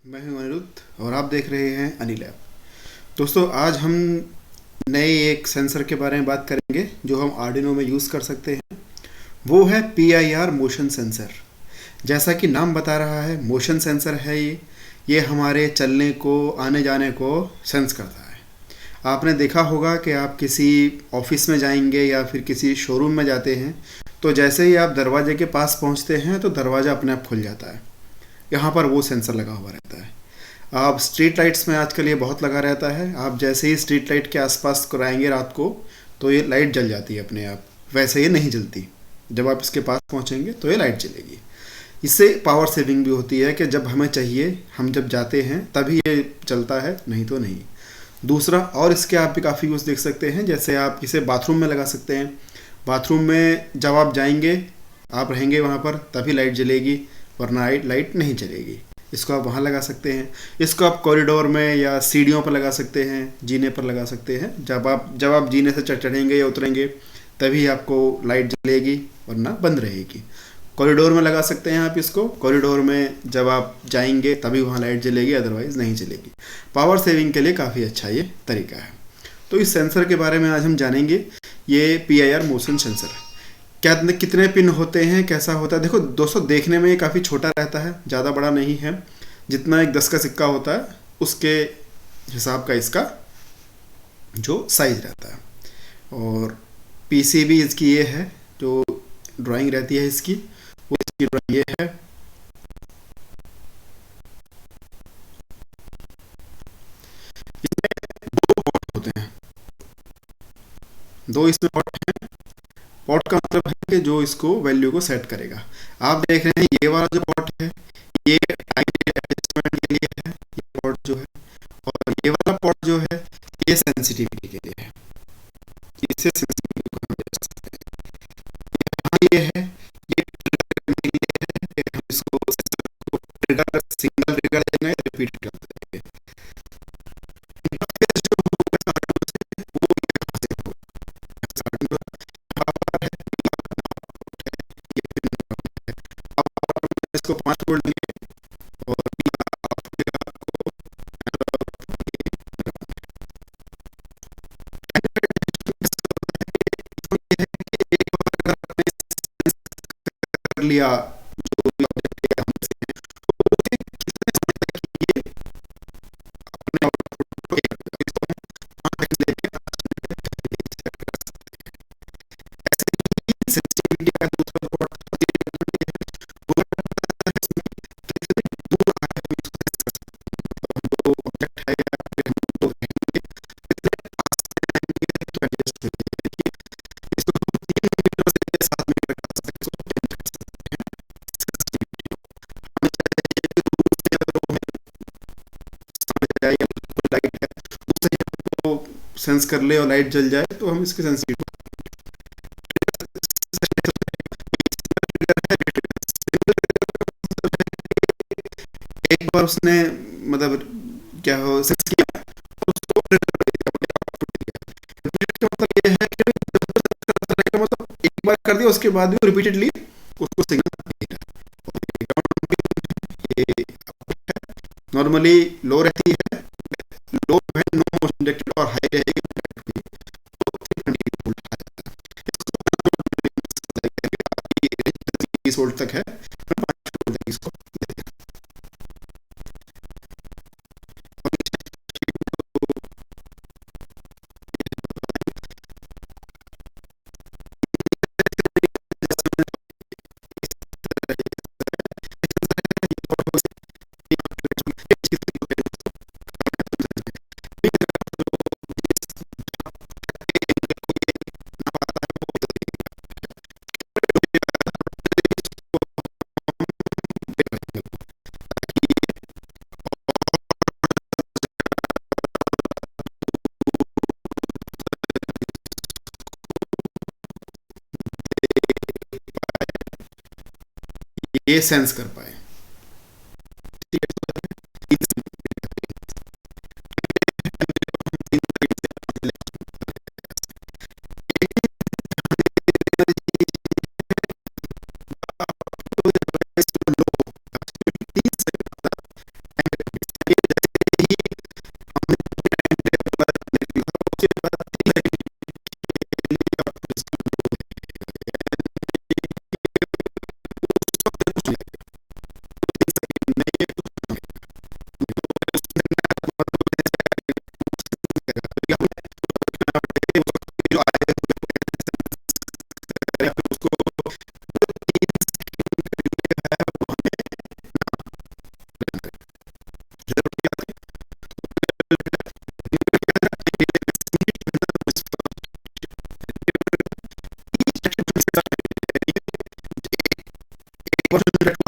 मैं हूं अनिरुद्ध और आप देख रहे हैं अनिलैब। दोस्तों, आज हम नए एक सेंसर के बारे में बात करेंगे जो हम आर्डिनो में यूज़ कर सकते हैं। वो है PIR मोशन सेंसर। जैसा कि नाम बता रहा है, मोशन सेंसर है ये हमारे चलने को, आने जाने को सेंस करता है। आपने देखा होगा कि आप किसी ऑफिस में जाएंगे या फिर किसी शोरूम में जाते हैं, तो जैसे ही आप दरवाजे के पास पहुंचते हैं तो दरवाज़ा अपने आप खुल जाता है। यहाँ पर वो सेंसर लगा हुआ रहता है। आप स्ट्रीट लाइट्स में आजकल ये बहुत लगा रहता है। आप जैसे ही स्ट्रीट लाइट के आसपास कराएंगे रात को, तो ये लाइट जल जाती है अपने आप। वैसे ये नहीं जलती। जब आप इसके पास पहुंचेंगे तो ये लाइट जलेगी। इससे पावर सेविंग भी होती है कि जब हमें चाहिए, हम जब जाते हैं तभी ये चलता है, नहीं तो नहीं। दूसरा, और इसके आप भी काफ़ी यूज़ देख सकते हैं। जैसे आप इसे बाथरूम में लगा सकते हैं। बाथरूम में जब आप जाएंगे, आप रहेंगे वहाँ पर, तभी लाइट जलेगी, वरना लाइट नहीं जलेगी। इसको आप वहाँ लगा सकते हैं। इसको आप कॉरिडोर में या सीढ़ियों पर लगा सकते हैं, जीने पर लगा सकते हैं। जब आप जीने से चढ़ेंगे या उतरेंगे, तभी आपको लाइट जलेगी, वरना बंद रहेगी। कॉरिडोर में लगा सकते हैं आप इसको। कॉरिडोर में जब आप जाएंगे तभी वहाँ लाइट जलेगी, अदरवाइज़ नहीं जलेगी। पावर सेविंग के लिए काफ़ी अच्छा ये तरीका है। तो इस सेंसर के बारे में आज हम जानेंगे। ये PIR मोशन सेंसर है। क्या कितने पिन होते हैं, कैसा होता है? देखो दोस्तों, देखने में ये काफ़ी छोटा रहता है, ज़्यादा बड़ा नहीं है। जितना एक 10 का सिक्का होता है, उसके हिसाब का इसका जो साइज रहता है। और PCB इसकी ये है, जो ड्राइंग रहती है इसकी, वो इसकी ड्राइंग ये है। होते हैं दो इसमें पॉट हैं। पॉट का मतलब है कि जो इसको वैल्यू को सेट करेगा। आप देख रहे हैं ये वाला जो पॉट है, ये टाइम एडजस्टमेंट के लिए है, ये पॉट जो है। और ये वाला पॉट जो है, ये सेंसिटिविटी के लिए है। इससे सेंसिटिविटी को हम adjust कर सकते हैं। यहाँ ये है, ये ट्रिगर करने के लिए है कि हम इसको ट्रिगर, सिंगल ट्रिगर देना है, रिपीट कर देंगे। इंटरफेस जो होगा Arduino से, वो यहाँ से होगा। Arduino यहाँ पर है, ये पिन है। अब इसको 5 वोल्ट देंगे और कर लिया जो भी ऑब्जेक्ट है हमसे, तो उसे कितने समय तक ये अपने आउटपुट को इसको हम 5 लेके 5 मिनट तक सेट कर सकते हैं। ऐसे ही सेंसिटिविटी का दूसरा प्रोडक्ट वो इसमें कितने दूर आए हुए इसको सेंस कर सकते हैं। तो जो ऑब्जेक्ट है या फिर हम जो रहेंगे, कितने पास से रहेंगे तो एडजस्ट हो जाएगी। इसको 3 मीटर से 7 मीटर कर सकते हैं, इसको 10 कर सकते हैं। सेंसिटिविटी हमें चाहिए कि दूर से अगर वो हमें समझ जाए या कोई लाइट है उससे ही हमको सेंस कर ले और लाइट जल जाए, तो हम इसके सेंसिटिविटी एक बार उसने मतलब क्या हो सेंस किया, तो उसको repeat का मतलब ये है कि का मतलब एक बार कर दिया, उसके बाद भी रिपीटेडली उसको सिग्नल दे रहा है। ये नॉर्मली लो रहती है, लो है नो मोशन डिटेक्टेड, और हाई रहेगी तो 320 वोल्ट आ जाता है। 20 वोल्ट तक है, 5 वोल्ट तक इसको ये सेंस कर पाए। ठीक ऑपॉर्चुनिटी